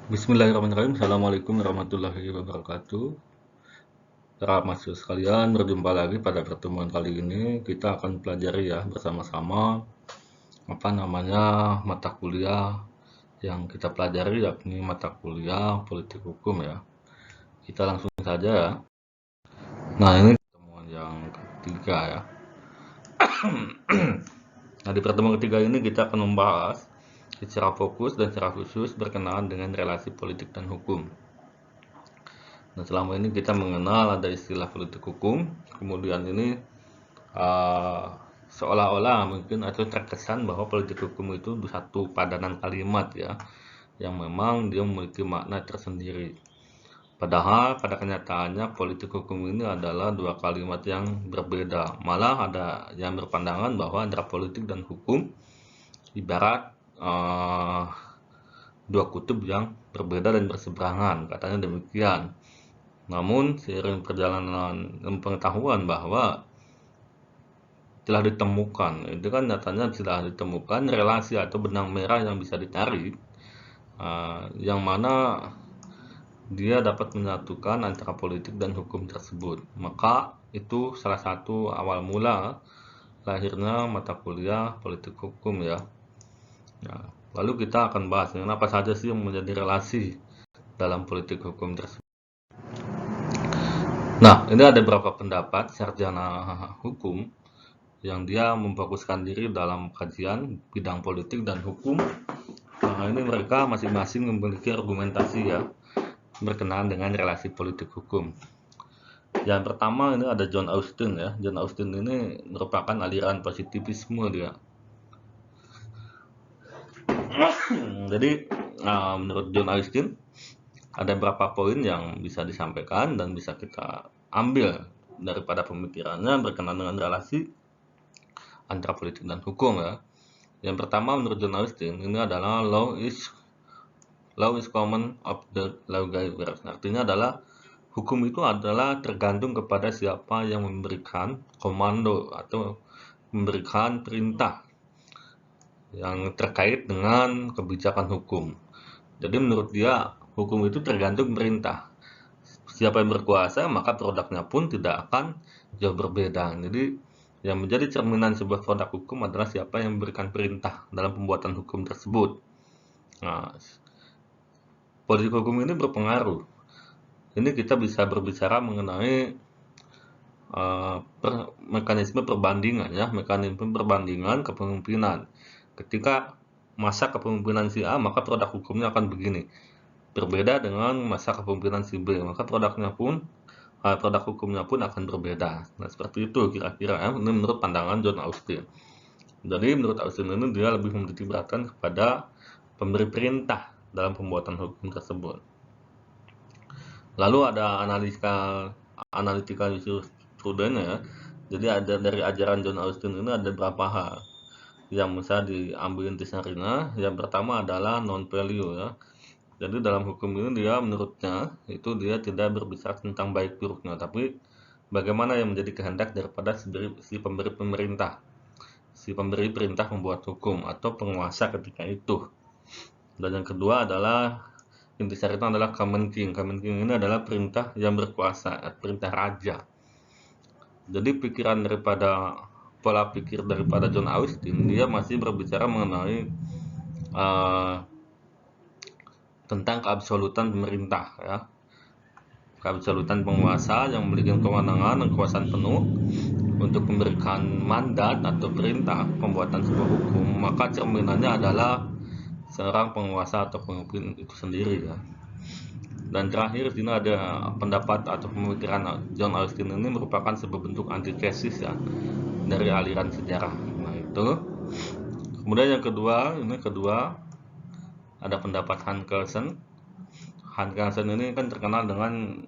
Bismillahirrahmanirrahim. Assalamualaikum warahmatullahi wabarakatuh. Para mahasiswa sekalian, berjumpa lagi pada pertemuan kali ini. Kita akan pelajari ya bersama-sama mata kuliah yang kita pelajari, yakni mata kuliah politik hukum ya. Kita langsung saja ya. Nah, ini pertemuan yang ketiga ya. Nah, di pertemuan ketiga ini kita akan membahas secara fokus dan secara khusus berkenaan dengan relasi politik dan hukum. Nah, selama ini kita mengenal ada istilah politik hukum, kemudian ini seolah-olah mungkin atau terkesan bahwa politik hukum itu satu padanan kalimat ya, yang memang dia memiliki makna tersendiri. Padahal pada kenyataannya politik hukum ini adalah dua kalimat yang berbeda. Malah ada yang berpandangan bahwa antara politik dan hukum ibarat dua kutub yang berbeda dan berseberangan, katanya demikian. Namun, seiring perjalanan pengetahuan bahwa telah ditemukan, itu kan nyatanya telah ditemukan relasi atau benang merah yang bisa ditarik, yang mana dia dapat menyatukan antara politik dan hukum tersebut. Maka itu salah satu awal mula lahirnya mata kuliah politik hukum ya. Nah, lalu kita akan bahas apa saja sih yang menjadi relasi dalam politik hukum tersebut. Nah, ini ada beberapa pendapat sarjana hukum yang dia memfokuskan diri dalam kajian bidang politik dan hukum. Nah, ini mereka masing-masing memiliki argumentasi ya berkenaan dengan relasi politik hukum. Yang pertama ini ada John Austin ya. John Austin ini merupakan aliran positivisme dia. Jadi, menurut John Austin ada beberapa poin yang bisa disampaikan dan bisa kita ambil daripada pemikirannya berkenaan dengan relasi antara politik dan hukum ya. Yang pertama menurut John Austin ini adalah law is common of the lawgiver. Artinya adalah hukum itu adalah tergantung kepada siapa yang memberikan komando atau memberikan perintah yang terkait dengan kebijakan hukum. Jadi menurut dia hukum itu tergantung perintah. Siapa yang berkuasa, maka produknya pun tidak akan jauh berbeda. Jadi yang menjadi cerminan sebuah produk hukum adalah siapa yang memberikan perintah dalam pembuatan hukum tersebut. Nah, politik hukum ini berpengaruh. Ini kita bisa berbicara mengenai mekanisme perbandingan ya, mekanisme perbandingan kepemimpinan. Ketika masa kepemimpinan si A, maka produk hukumnya akan begini. Berbeda dengan masa kepemimpinan si B, maka produk hukumnya pun akan berbeda. Nah, seperti itu kira-kira ya. Ini menurut pandangan John Austin. Jadi menurut Austin ini dia lebih menitik beratkan kepada pemberi perintah dalam pembuatan hukum tersebut. Lalu ada analytical jurisprudence ya. Jadi ada dari ajaran John Austin ini ada beberapa hal yang bisa diambil intisarinya. Yang pertama adalah non value ya. Jadi dalam hukum ini dia menurutnya itu dia tidak berbicara tentang baik buruknya, tapi bagaimana yang menjadi kehendak daripada si pemberi perintah membuat hukum atau penguasa ketika itu. Dan yang kedua adalah intisarinya adalah common king. Common king ini adalah perintah yang berkuasa, perintah raja. Jadi pola pikir daripada John Austin, dia masih berbicara mengenai tentang keabsolutan pemerintah ya. Keabsolutan penguasa yang memiliki kewenangan dan kekuasaan penuh untuk memberikan mandat atau perintah pembuatan sebuah hukum, maka cerminannya adalah seorang penguasa atau pemimpin itu sendiri ya. Dan terakhir sini ada pendapat atau pemikiran John Austin ini merupakan sebuah bentuk antitesis ya dari aliran sejarah. Nah, itu. Kemudian yang kedua ada pendapat Hans Kelsen. Hans Kelsen ini kan terkenal dengan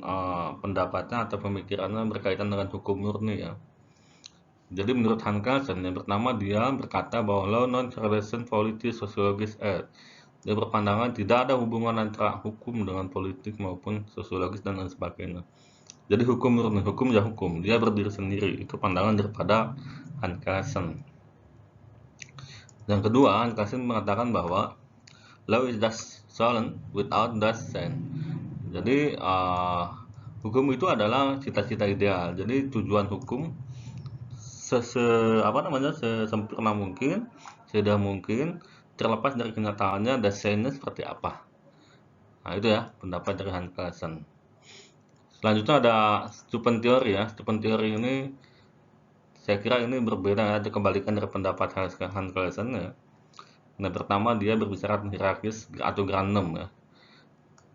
pendapatnya atau pemikirannya berkaitan dengan hukum murni ya. Jadi menurut Hans Kelsen yang pertama dia berkata bahwa law non-relation politis sosiologis dia berpandangan tidak ada hubungan antara hukum dengan politik maupun sosiologis dan lain sebagainya. Jadi hukum murni, hukum ya hukum, dia berdiri sendiri. Itu pandangan daripada Hans Kelsen. Yang kedua, Hans Kelsen mengatakan bahwa law is thus stolen without thus sent. Jadi hukum itu adalah cita-cita ideal. Jadi tujuan hukum sesempurna mungkin, seindah mungkin, terlepas dari kenyataannya desainnya seperti apa. Nah itu ya pendapat dari Hans Kelsen. Selanjutnya ada Steupen teori ya. Steupen teori ini saya kira ini berbeda, ada kebalikan dari pendapat Hans Kelsen ya. Nah pertama dia berbicara tentang hierarkis atau grandom ya.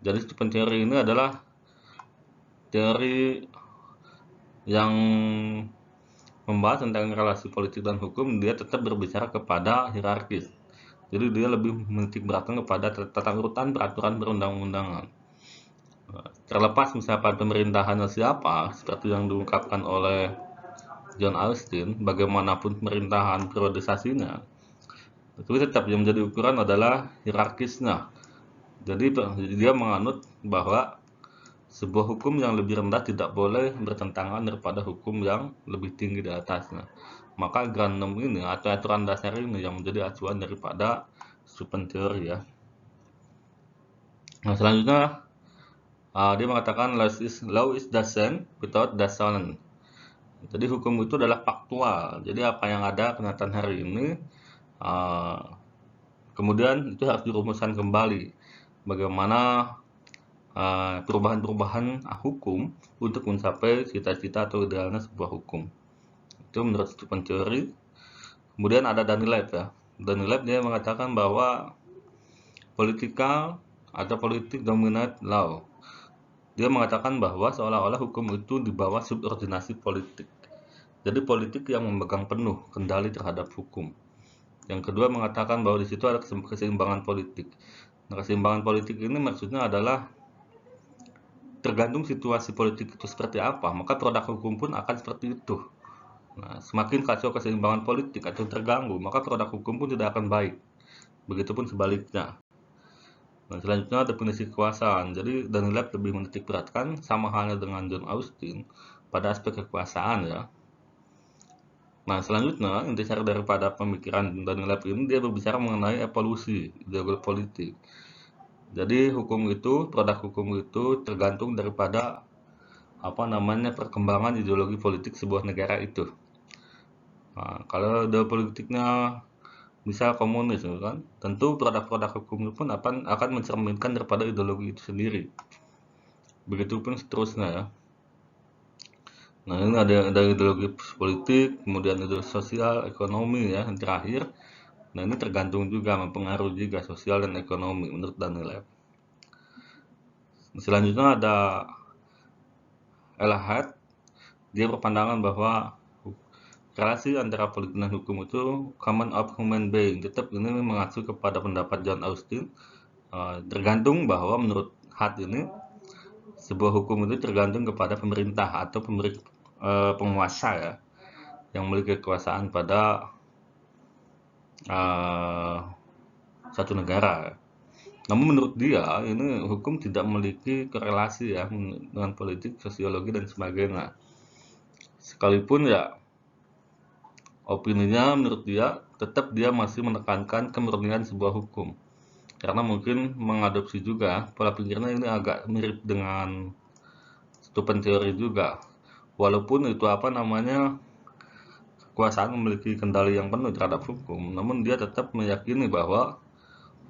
Jadi Steupen teori ini adalah teori yang membahas tentang relasi politik dan hukum. Dia tetap berbicara kepada hierarkis. Jadi dia lebih menitik beratkan kepada tata urutan peraturan perundang-undangan. Terlepas misalkan pemerintahannya siapa, seperti yang diungkapkan oleh John Austin, bagaimanapun pemerintahan periodisasinya, tapi tetap yang menjadi ukuran adalah hierarkisnya. Jadi dia menganut bahwa sebuah hukum yang lebih rendah tidak boleh bertentangan daripada hukum yang lebih tinggi di atasnya. Maka grandum ini atau aturan dasar ini yang menjadi acuan daripada Steupen teori ya. Nah selanjutnya dia mengatakan law is the same without the silence. Jadi hukum itu adalah faktual. Jadi apa yang ada kenyataan hari ini, kemudian itu harus dirumuskan kembali. Bagaimana perubahan-perubahan hukum untuk mencapai cita-cita atau idealnya sebuah hukum. Itu menurut Steupen teori. Kemudian ada Danilab ya. Danilab dia mengatakan bahwa politika atau politik dominate law. Dia mengatakan bahwa seolah-olah hukum itu di bawah subordinasi politik. Jadi politik yang memegang penuh kendali terhadap hukum. Yang kedua mengatakan bahwa di situ ada keseimbangan politik. Nah, keseimbangan politik ini maksudnya adalah tergantung situasi politik itu seperti apa, maka produk hukum pun akan seperti itu. Nah, semakin kacau keseimbangan politik atau terganggu, maka produk hukum pun tidak akan baik. Begitupun sebaliknya. Nah, selanjutnya definisi kekuasaan. Jadi Danilab lebih menitik beratkan sama halnya dengan John Austin pada aspek kekuasaan ya. Nah, selanjutnya intisari daripada pemikiran Danilab ini dia berbicara mengenai evolusi ideologi politik. Jadi produk hukum itu tergantung daripada perkembangan ideologi politik sebuah negara itu. Nah, kalau ideologi politiknya misal komunis kan, tentu produk-produk hukum itu pun akan mencerminkan daripada ideologi itu sendiri. Begitupun seterusnya ya. Nah ini ada ideologi politik, kemudian ideologi sosial, ekonomi ya yang terakhir. Nah ini tergantung juga, mempengaruhi juga sosial dan ekonomi menurut Danilab. Selanjutnya ada Elhad. Dia berpandangan bahwa relasi antara politik dan hukum itu common of human being. Tetap ini mengacu kepada pendapat John Austin. Tergantung bahwa menurut Hart ini sebuah hukum itu tergantung kepada pemerintah atau penguasa ya, yang memiliki kekuasaan pada satu negara. Namun menurut dia ini hukum tidak memiliki korelasi ya dengan politik, sosiologi dan sebagainya. Sekalipun ya opininya menurut dia tetap dia masih menekankan kemurnian sebuah hukum. Karena mungkin mengadopsi juga pola pikirnya ini agak mirip dengan Steupen teori juga. Walaupun itu kekuasaan memiliki kendali yang penuh terhadap hukum, namun dia tetap meyakini bahwa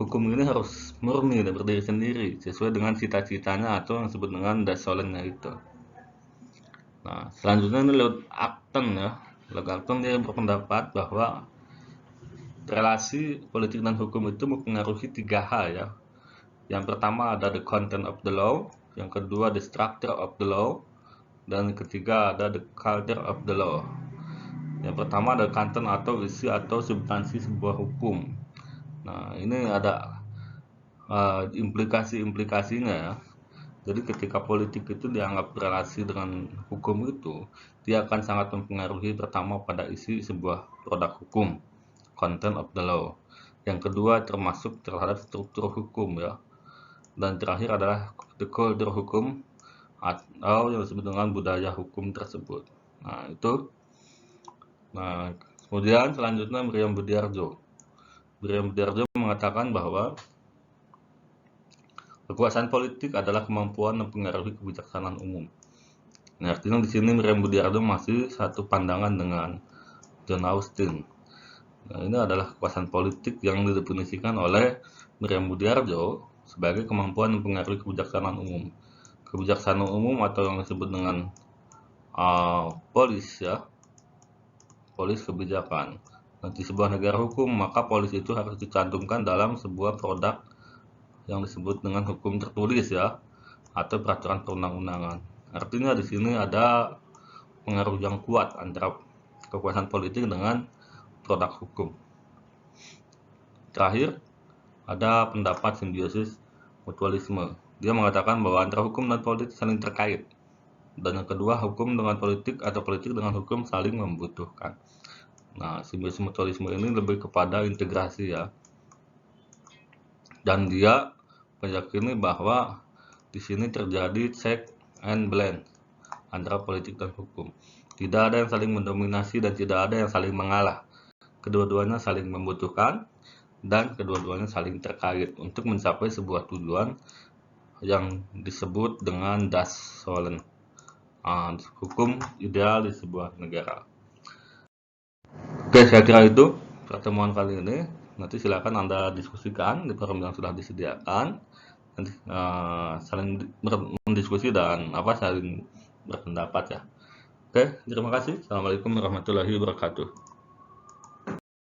hukum ini harus murni dan berdiri sendiri sesuai dengan cita-citanya atau yang disebut dengan dasolennya itu. Nah, selanjutnya ini Lord Acton ya. Lord Acton dia berpendapat bahwa relasi politik dan hukum itu mempengaruhi 3 hal ya. Yang pertama ada the content of the law, yang kedua the structure of the law, dan yang ketiga ada the culture of the law. Yang pertama ada content atau isi atau substansi sebuah hukum. Nah, ini ada implikasi-implikasinya ya. Jadi ketika politik itu dianggap berelasi dengan hukum itu, dia akan sangat mempengaruhi pertama pada isi sebuah produk hukum, content of the law. Yang kedua termasuk terhadap struktur hukum ya. Dan terakhir adalah the culture hukum atau yang disebut dengan budaya hukum tersebut. Nah, itu. Nah, kemudian selanjutnya Miriam Budiarjo. Miriam Budiarjo mengatakan bahwa Kekuasaan politik adalah kemampuan mempengaruhi kebijaksanaan umum. Nah, artinya di sini Miriam Budiardo masih satu pandangan dengan John Austin. Nah, ini adalah kekuasaan politik yang didefinisikan oleh Miriam Budiardo sebagai kemampuan mempengaruhi kebijaksanaan umum. Kebijaksanaan umum atau yang disebut dengan polis ya, polis kebijakan. Nah, di sebuah negara hukum, maka polis itu harus dicantumkan dalam sebuah produk yang disebut dengan hukum tertulis ya, atau peraturan perundang-undangan. Artinya di sini ada pengaruh yang kuat antara kekuasaan politik dengan produk hukum. Terakhir, ada pendapat simbiosis mutualisme. Dia mengatakan bahwa antara hukum dan politik saling terkait. Dan yang kedua, hukum dengan politik atau politik dengan hukum saling membutuhkan. Nah, simbiosis mutualisme ini lebih kepada integrasi ya. Dan dia meyakini bahwa di sini terjadi check and balance antara politik dan hukum. Tidak ada yang saling mendominasi dan tidak ada yang saling mengalah. Kedua-duanya saling membutuhkan dan kedua-duanya saling terkait untuk mencapai sebuah tujuan yang disebut dengan das Sollen, hukum ideal di sebuah negara. Oke, saya kira itu pertemuan kali ini. Nanti silakan Anda diskusikan di forum yang sudah disediakan. Nanti saling mendiskusi dan saling berpendapat ya. Oke, terima kasih. Assalamualaikum warahmatullahi wabarakatuh.